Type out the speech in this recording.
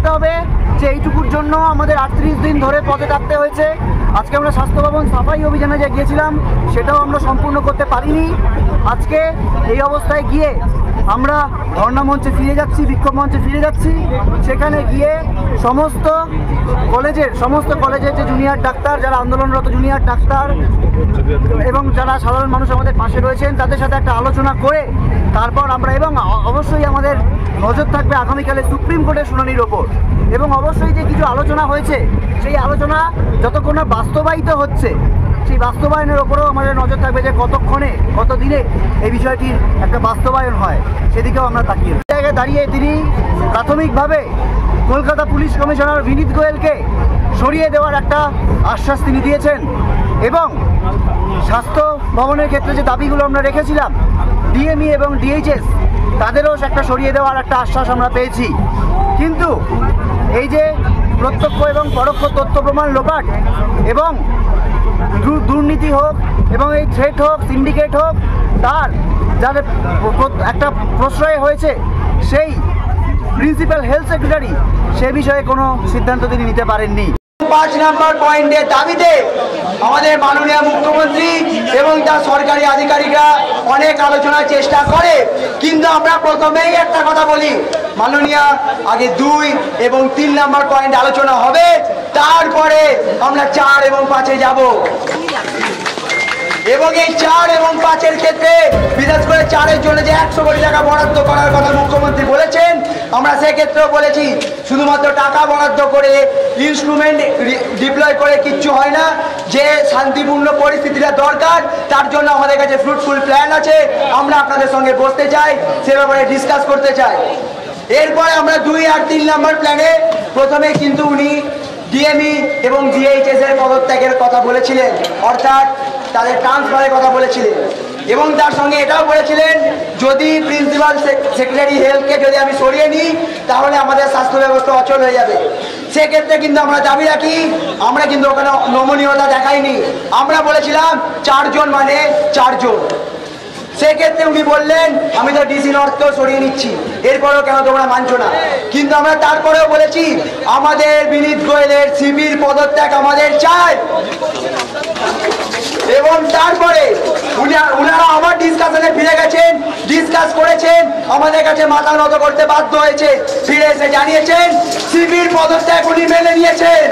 রাখতে হবে যে এইটুকুর জন্য আমাদের 38 দিন ধরে পথে থাকতে হয়েছে। আজকে আমরা স্বাস্থ্য ভবন সাফাই অভিযানে যে গিয়েছিলাম সেটাও আমরা সম্পূর্ণ করতে পারিনি। আজকে এই অবস্থায় গিয়ে আমরা ধর্ণা মঞ্চে ফিরে যাচ্ছি, বিক্ষোভ মঞ্চে ফিরে যাচ্ছি। সেখানে গিয়ে সমস্ত কলেজের যে জুনিয়র ডাক্তার, যারা আন্দোলনরত জুনিয়র ডাক্তার এবং যারা সাধারণ মানুষ আমাদের পাশে রয়েছেন, তাদের সাথে একটা আলোচনা করে তারপর আমরা, এবং অবশ্যই আমাদের নজর থাকবে আগামীকালে সুপ্রিম কোর্টের শুনানির ওপর। এবং অবশ্যই যে কিছু আলোচনা হয়েছে সেই আলোচনা যতক্ষণ না বাস্তবায়িত হচ্ছে, সেই বাস্তবায়নের ওপরেও আমাদের নজর থাকবে যে কতক্ষণে, কতদিনে এই বিষয়টির একটা বাস্তবায়ন হয়, সেদিকেও আমরা তাকিয়ে জায়গায় দাঁড়িয়ে তিনি প্রাথমিকভাবে কলকাতা পুলিশ কমিশনার বিনীত গোয়েলকে সরিয়ে দেওয়ার একটা আশ্বাস তিনি দিয়েছেন। এবং স্বাস্থ্য ভবনের ক্ষেত্রে যে দাবিগুলো আমরা রেখেছিলাম, ডিএমই এবং ডিএইচএস, তাদেরও একটা সরিয়ে দেওয়ার একটা আশ্বাস আমরা পেয়েছি। কিন্তু এই যে প্রত্যক্ষ এবং পরোক্ষ তথ্য প্রমাণ লোপাট এবং দুর্নীতি হোক এবং এই থ্রেট হোক, সিন্ডিকেট হোক, তার যাদের একটা প্রশ্রয় হয়েছে সেই প্রিন্সিপাল হেলথ সেক্রেটারি, সে বিষয়ে কোনো সিদ্ধান্ত তিনি নিতে পারেননি। 5 নম্বর পয়েন্টের দাবিতে আমাদের মাননীয় মুখ্যমন্ত্রী এবং তার সরকারি আধিকারিকরা অনেক আলোচনার চেষ্টা করে, কিন্তু আমরা প্রথমেই একটা কথা বলি, মাননীয় আগে 2 এবং 3 নম্বর পয়েন্ট আলোচনা হবে, তারপরে আমরা 4 এবং 5-এ যাব। এবং এই 4 এবং 5-এর ক্ষেত্রে বিশেষ করে 4-এর জন্য যে 100 কোটি টাকা বরাদ্দ করার কথা মুখ্যমন্ত্রী বলেছেন, আমরা সেক্ষেত্রেও বলেছি শুধুমাত্র টাকা বরাদ্দ করে, ইনস্ট্রুমেন্ট ডিপ্লয় করে কিচ্ছু হয় না। যে শান্তিপূর্ণ পরিস্থিতিটা দরকার, তার জন্য আমাদের কাছে ফ্রুটফুল প্ল্যান আছে, আমরা আপনাদের সঙ্গে বসতে চাই, সে ব্যাপারে ডিসকাস করতে চাই। এরপরে আমরা 2 আর 3 নম্বর প্ল্যানে প্রথমে কিন্তু উনি ডিএমই এবং ডিএইচএস এর পদত্যাগের কথা বলেছিলেন, অর্থাৎ তাদের ট্রান্সফারের কথা বলেছিলেন, এবং তার সঙ্গে এটাও বলেছিলেন যদি প্রিন্সিপাল সেক্রেটারি হেলথকে যদি আমি সরিয়ে নিই তাহলে আমাদের স্বাস্থ্য ব্যবস্থা অচল হয়ে যাবে। সেক্ষেত্রে কিন্তু আমরা দাবি রাখি, আমরা কিন্তু ওখানে নমনীয়তা দেখাইনি, আমরা বলেছিলাম 4 জন মানে 4 জন। সেক্ষেত্রে উনি বললেন আমি তো ডিসি নর্থকেও সরিয়ে নিচ্ছি, এরপরেও কেন তোমরা মানছো না? কিন্তু আমরা তারপরেও বলেছি আমাদের বিনীত গোয়েলের সিপির পদত্যাগ আমাদের চাই। এবং তারপরে উনারা আবার ডিসকাশনে ফিরে গেছেন, ডিসকাস করেছেন, আমাদের কাছে মাথা নত করতে বাধ্য হয়েছে, ফিরে এসে জানিয়েছেন সিপির পদত্যাগ উনি মেনে নিয়েছেন।